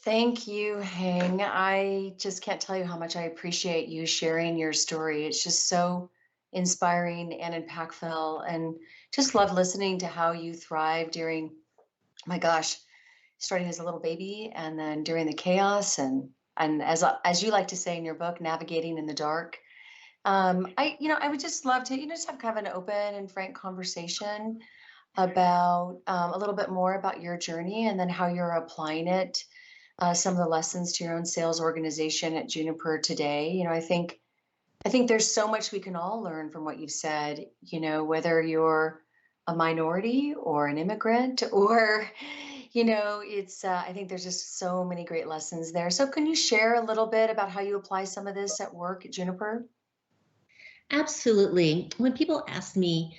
Thank you, Hang. I just can't tell you how much I appreciate you sharing your story. It's just so inspiring and impactful, and just love listening to how you thrive during, my gosh, starting as a little baby and then during the chaos and as you like to say in your book, navigating in the dark. I would just love to, just have kind of an open and frank conversation about a little bit more about your journey and then how you're applying it, some of the lessons to your own sales organization at Juniper today. I think there's so much we can all learn from what you've said, whether you're a minority or an immigrant or, I think there's just so many great lessons there. So can you share a little bit about how you apply some of this at work at Juniper? Absolutely. When people ask me,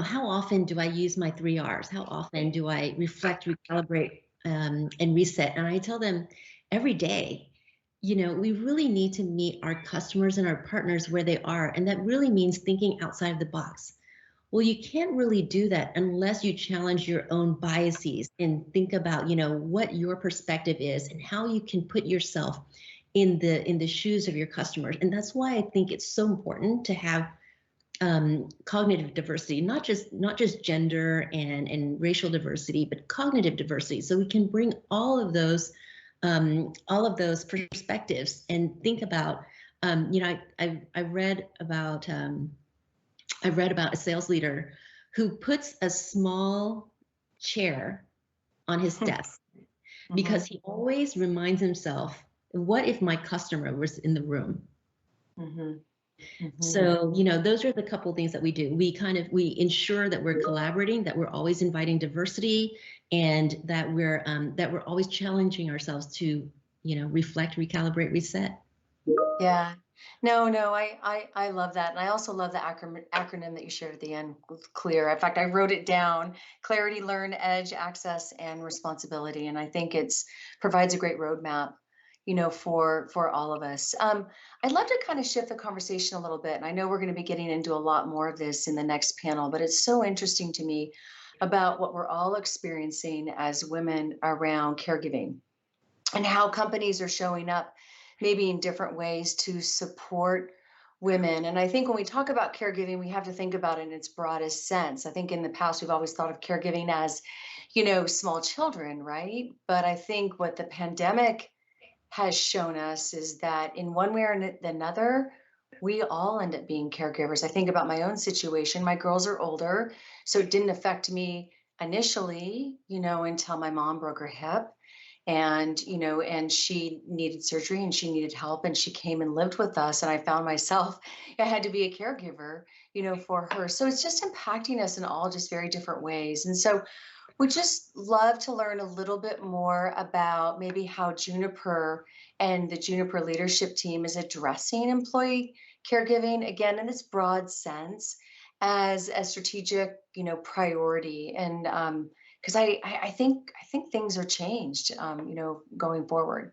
how often do I use my 3 R's? How often do I reflect, recalibrate, and reset? And I tell them every day. We really need to meet our customers and our partners where they are. And that really means thinking outside of the box. Well, you can't really do that unless you challenge your own biases and think about, what your perspective is and how you can put yourself in the shoes of your customers. And that's why I think it's so important to have cognitive diversity, not just gender and racial diversity, but cognitive diversity, so we can bring all of those perspectives and think about. I read about a sales leader who puts a small chair on his desk Hmm. because he always reminds himself, what if my customer was in the room? Hmm. Hmm. So, those are the couple things that we do. We ensure that we're collaborating, that we're always inviting diversity, and that we're always challenging ourselves to, reflect, recalibrate, reset. Yeah. No, no, I love that. And I also love the acronym that you shared at the end, CLEAR. In fact, I wrote it down: clarity, learn, edge, access, and responsibility. And I think it's provides a great roadmap, for all of us. I'd love to kind of shift the conversation a little bit. And I know we're going to be getting into a lot more of this in the next panel, but it's so interesting to me about what we're all experiencing as women around caregiving and how companies are showing up maybe in different ways to support women. And I think when we talk about caregiving, we have to think about it in its broadest sense. I think in the past, we've always thought of caregiving as, small children, right? But I think what the pandemic has shown us is that in one way or another, we all end up being caregivers. I think about my own situation. My girls are older, so it didn't affect me initially, until my mom broke her hip and she needed surgery and she needed help and she came and lived with us, and I found myself I had to be a caregiver, for her. So it's just impacting us in all just very different ways. And so we just love to learn a little bit more about maybe how Juniper and the Juniper leadership team is addressing employee caregiving, again, in this broad sense, as a strategic, priority. And because I think things are changed, going forward.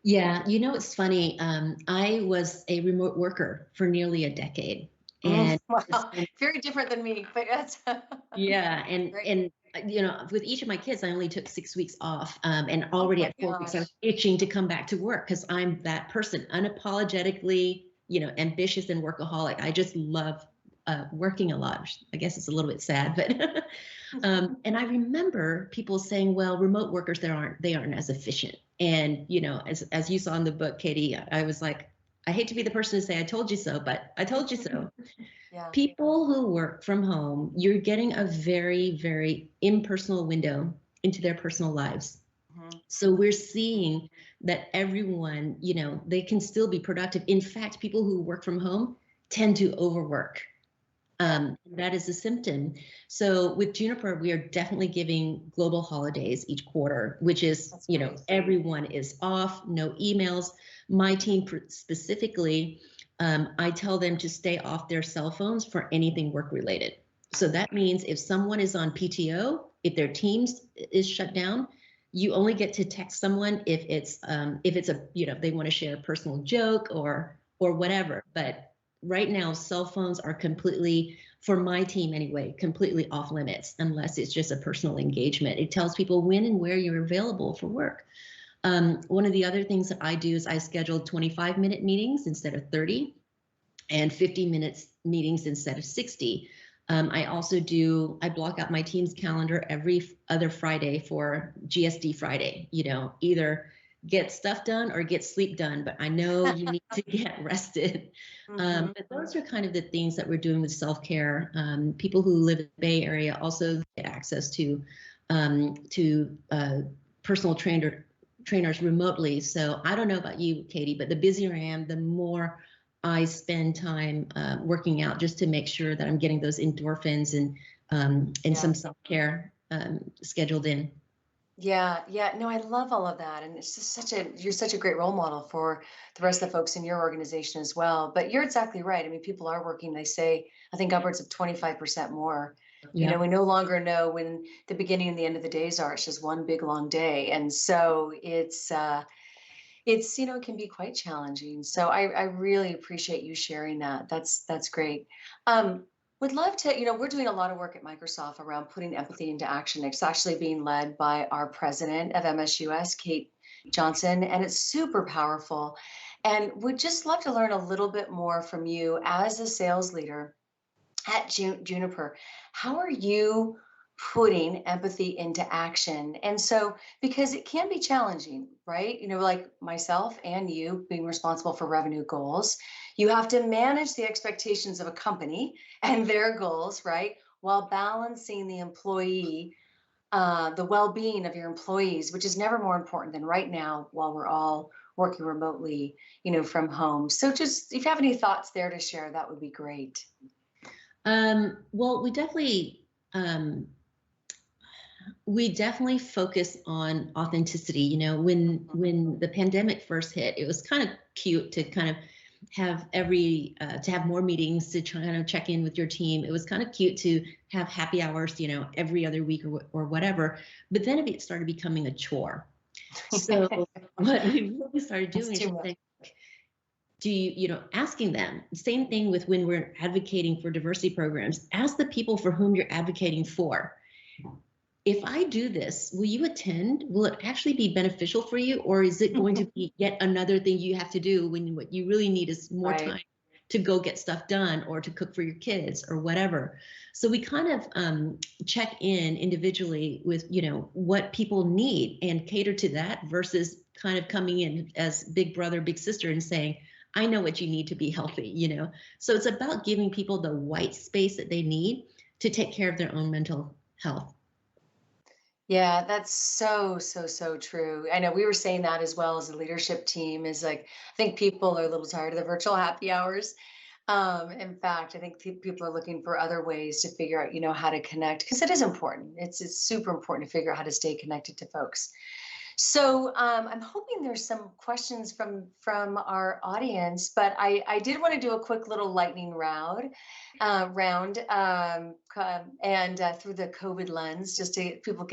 Yeah, it's funny. I was a remote worker for nearly a decade, and Wow, very different than me, but that's yeah, and great. and with each of my kids, I only took 6 weeks off, and Oh already my at 4 weeks, I was gosh. itching to come back to work because I'm that person, unapologetically, ambitious and workaholic. I just love working a lot. I guess it's a little bit sad, but and I remember people saying, "Well, remote workers they aren't as efficient." And as you saw in the book, Katie, I was like, I hate to be the person to say I told you so, but I told you so. Yeah. People who work from home, you're getting a very, very impersonal window into their personal lives. Mhm. So we're seeing that everyone, they can still be productive. In fact, people who work from home tend to overwork. Yeah. That is a symptom. So with Juniper, we are definitely giving global holidays each quarter, which is, That's great. everyone is off, no emails. My team specifically, I tell them to stay off their cell phones for anything work related. So that means if someone is on PTO, if their Teams is shut down, you only get to text someone if it's a, they want to share a personal joke or whatever. But right now, cell phones are completely for my team anyway, completely off limits unless it's just a personal engagement. It tells people when and where you're available for work. One of the other things that I do is I schedule 25-minute meetings instead of 30 and 50 minutes meetings instead of 60. I block out my team's calendar every other Friday for GSD Friday, either get stuff done or get sleep done, but I know you need to get rested. But those are kind of the things that we're doing with self-care. People who live in the Bay Area also get access to personal trainers remotely. So I don't know about you, Katie, but the busier I am, the more I spend time working out just to make sure that I'm getting those endorphins and some self-care scheduled in. Yeah, no, I love all of that. And it's just you're such a great role model for the rest of the folks in your organization as well. But you're exactly right. I mean, people are working, they say, I think upwards of 25% more. Yeah. We no longer know when the beginning and the end of the days are. It's just one big long day. And so it's it can be quite challenging. So I really appreciate you sharing that. That's great. Would love to, we're doing a lot of work at Microsoft around putting empathy into action. It's actually being led by our president of MSUS, Kate Johnson, and it's super powerful. And would just love to learn a little bit more from you as a sales leader at Juniper. How are you putting empathy into action? And so, because it can be challenging, right? Like myself and you being responsible for revenue goals, you have to manage the expectations of a company and their goals, right? While balancing the well-being of your employees, which is never more important than right now while we're all working remotely, from home. So just if you have any thoughts there to share, that would be great. Well, we definitely focus on authenticity. When the pandemic first hit, it was kind of cute to kind of have to have more meetings to try to check in with your team. It was kind of cute to have happy hours, every other week or whatever. But then it started becoming a chore. So what we really started doing is saying, asking them, same thing with when we're advocating for diversity programs, ask the people for whom you're advocating for. If I do this, will you attend? Will it actually be beneficial for you? Or is it going to be yet another thing you have to do when what you really need is more time to go get stuff done or to cook for your kids or whatever? So we kind of check in individually with, what people need and cater to that versus kind of coming in as big brother, big sister and saying, I know what you need to be healthy, So it's about giving people the white space that they need to take care of their own mental health. Yeah, that's so, so, so true. I know we were saying that as well as a leadership team is like, I think people are a little tired of the virtual happy hours. In fact, I think people are looking for other ways to figure out, how to connect because it is important. It's super important to figure out how to stay connected to folks. So I'm hoping there's some questions from our audience, but I did want to do a quick little lightning round and through the COVID lens, just to people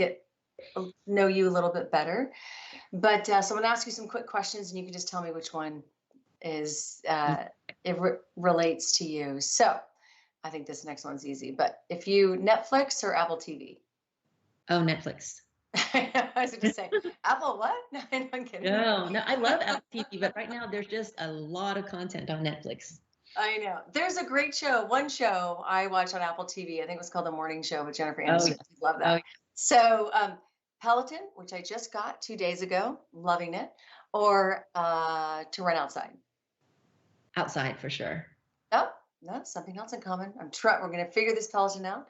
know you a little bit better. But so I'm going to ask you some quick questions, and you can just tell me which one is relates to you. So I think this next one's easy. But if you Netflix or Apple TV? Oh, Netflix. I was going to say, Apple what? No, I'm kidding. No, I love Apple TV, but right now there's just a lot of content on Netflix. I know. There's a great show. One show I watch on Apple TV. I think it was called The Morning Show with Jennifer Aniston. Love that. So Peloton, which I just got 2 days ago, loving it, or to run outside? Outside for sure. Oh, no, something else in common. We're going to figure this Peloton out.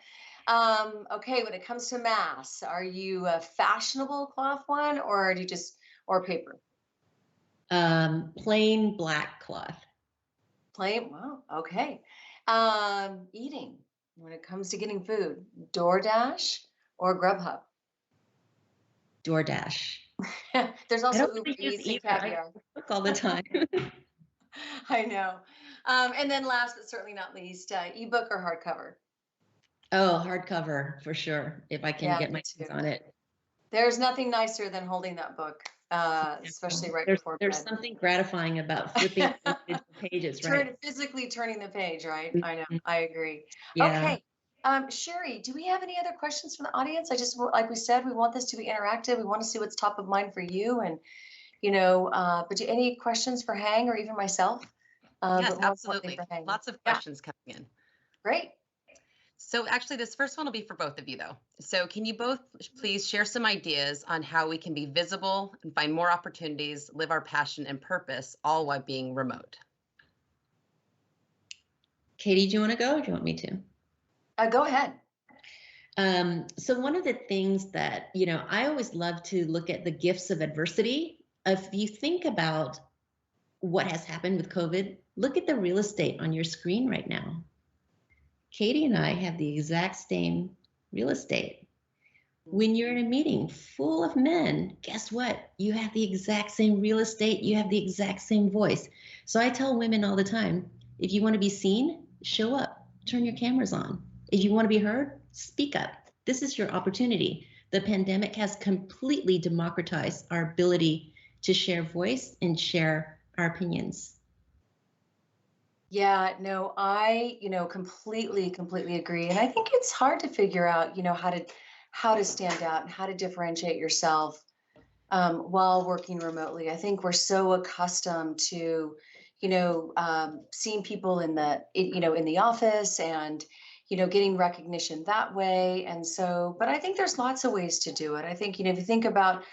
Okay, when it comes to masks, are you a fashionable cloth one or or paper? Plain black cloth. Plain, wow, okay. Eating, when it comes to getting food, DoorDash or Grubhub? DoorDash. There's also Uber Eats and Caviar. I cook all the time. I know. And then last but certainly not least, ebook or hardcover? Oh, hardcover for sure, if I can get my hands on it. There's nothing nicer than holding that book especially right There's before there's bed. something gratifying about flipping individual pages, right? Physically turning the page, right? I know, Mhm. I agree. Yeah. Okay. Sherry, do we have any other questions from the audience? Like we said, we want this to be interactive. We want to see what's top of mind for you, and but any questions for Hang or even myself? Yes, But more importantly absolutely. for Hang. Lots of Yeah, questions coming in. great. So actually, this first one will be for both of you, though. So can you both please share some ideas on how we can be visible and find more opportunities, live our passion and purpose, all while being remote? Katie, do you want to go or do you want me to? Go ahead. So one of the things that, I always love to look at the gifts of adversity. If you think about what has happened with COVID, look at the real estate on your screen right now. Katie and I have the exact same real estate. When you're in a meeting full of men, guess what? You have the exact same real estate. You have the exact same voice. So I tell women all the time, if you want to be seen, show up, turn your cameras on. If you want to be heard, speak up. This is your opportunity. The pandemic has completely democratized our ability to share voice and share our opinions. Yeah, no, I, completely agree. And I think it's hard to figure out, how to stand out and how to differentiate yourself while working remotely. I think we're so accustomed to, seeing people in the office and, getting recognition that way. And so, but I think there's lots of ways to do it. I think, if you think about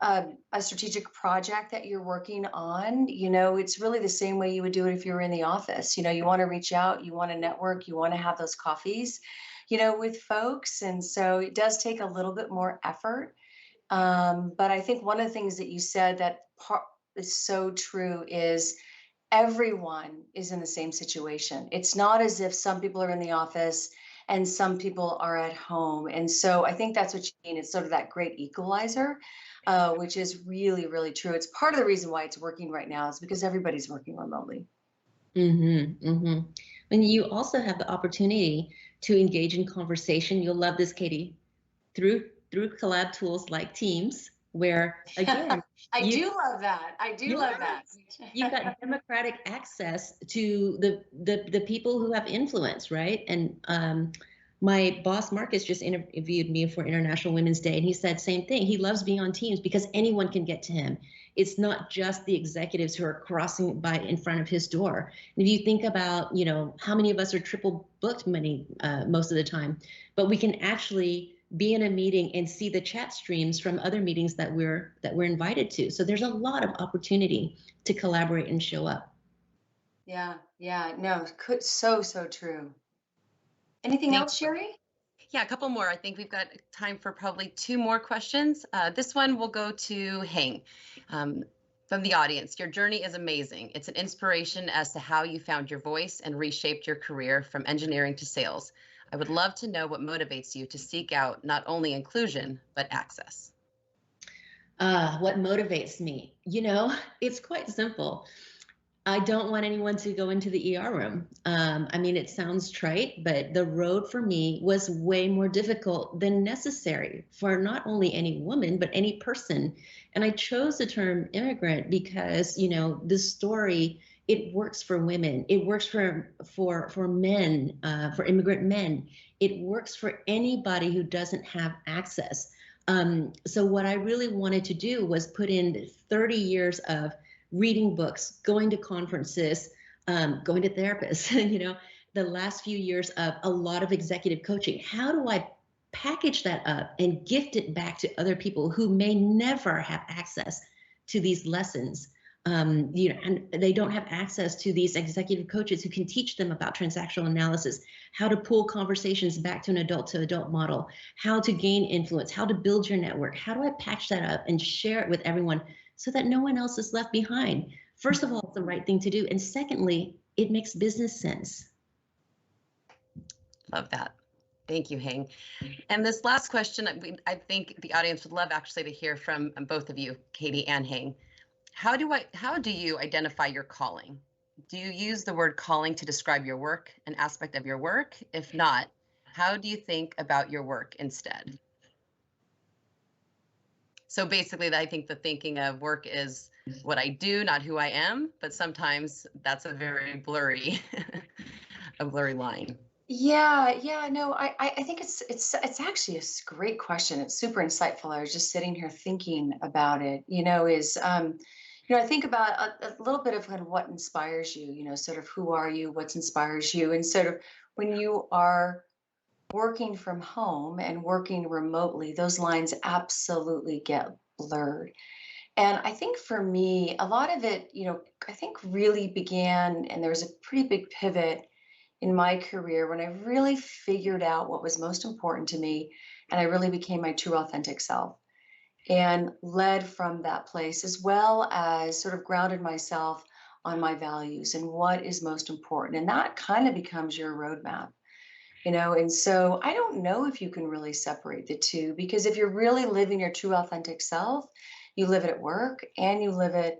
a strategic project that you're working on, it's really the same way you would do it if you were in the office. You want to reach out, you want to network, you want to have those coffees, with folks. And so it does take a little bit more effort. But I think one of the things that you said that is so true is everyone is in the same situation. It's not as if some people are in the office and some people are at home. And so I think that's what you mean. It's sort of that great equalizer, which is really, really true. It's part of the reason why it's working right now is because everybody's working remotely. Mm-hmm, mm-hmm. And you also have the opportunity to engage in conversation. You'll love this, Katie, through collab tools like Teams, where again, I you do love that. I do love that. yes, you've got democratic access to the people who have influence, right? And my boss Marcus just interviewed me for International Women's Day, and he said same thing. He loves being on Teams because anyone can get to him. It's not just the executives who are crossing by in front of his door. And if you think about, how many of us are triple booked most of the time, but we can actually be in a meeting and see the chat streams from other meetings that we're invited to. So there's a lot of opportunity to collaborate and show up. Yeah, no, so true. Anything Thank else, Sherry? Yeah, a couple more. I think we've got time for probably two more questions. This one will go to Heng from the audience. Your journey is amazing. It's an inspiration as to how you found your voice and reshaped your career from engineering to sales. I would love to know what motivates you to seek out not only inclusion, but access. What motivates me? It's quite simple. I don't want anyone to go into the ER room. I mean, it sounds trite, but the road for me was way more difficult than necessary for not only any woman, but any person. And I chose the term immigrant because, this story, it works for women. It works for men, for immigrant men. It works for anybody who doesn't have access. So what I really wanted to do was put in 30 years of reading books, going to conferences, going to therapists, the last few years of a lot of executive coaching. How do I package that up and gift it back to other people who may never have access to these lessons? And they don't have access to these executive coaches who can teach them about transactional analysis, how to pull conversations back to an adult to adult model, how to gain influence, how to build your network. How do I patch that up and share it with everyone so that no one else is left behind? First of all, it's the right thing to do. And secondly, it makes business sense. Love that. Thank you, Heng. And this last question, I think the audience would love actually to hear from both of you, Katie and Heng. How do you identify your calling? Do you use the word calling to describe your work, an aspect of your work? If not, how do you think about your work instead? So basically, I think the thinking of work is what I do, not who I am. But sometimes that's a very blurry, a blurry line. Yeah, no, I think it's actually great question. It's super insightful. I was just sitting here thinking about it, I think about a little bit of kind of what inspires you, sort of who are you, what inspires you, and sort of when you are working from home and working remotely, those lines absolutely get blurred. And I think for me, a lot of it, I think really began, and there was a pretty big pivot in my career when I really figured out what was most important to me. And I really became my true authentic self and led from that place, as well as sort of grounded myself on my values and what is most important. And that kind of becomes your roadmap. And so I don't know if you can really separate the two, because if you're really living your true authentic self, you live it at work and you live it,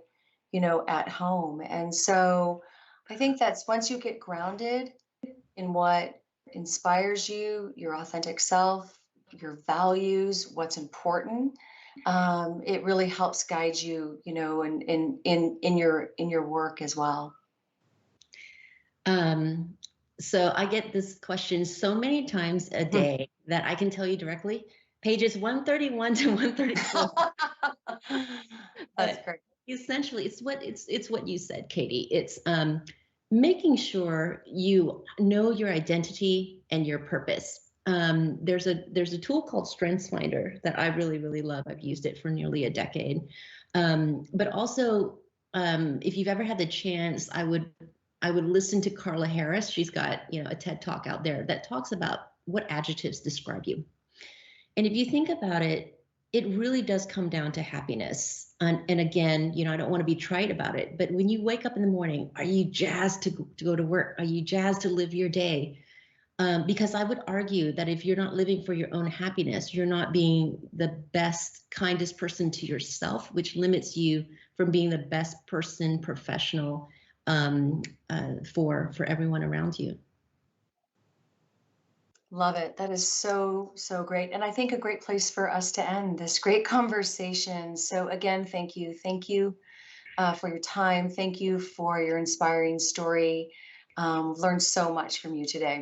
at home. And so I think that's once you get grounded in what inspires you, your authentic self, your values, what's important, it really helps guide you, in your work as well. Um, so I get this question so many times a Hmm. day that I can tell you directly, pages 131 to 134. That's But great. essentially, it's what you said, Katie. It's making sure you know your identity and your purpose. There's a tool called StrengthsFinder that I really love. I've used it for nearly a decade. But also, if you've ever had the chance, I would listen to Carla Harris. She's got a TED Talk out there that talks about what adjectives describe you. And if you think about it, it really does come down to happiness. And again, I don't want to be trite about it, but when you wake up in the morning, are you jazzed to go to work? Are you jazzed to live your day? Because I would argue that if you're not living for your own happiness, you're not being the best, kindest person to yourself, which limits you from being the best person, professional, for everyone around you. Love it. That is so, so great. And I think a great place for us to end this great conversation. So, again, thank you. Thank you for your time. Thank you for your inspiring story. Learned so much from you today.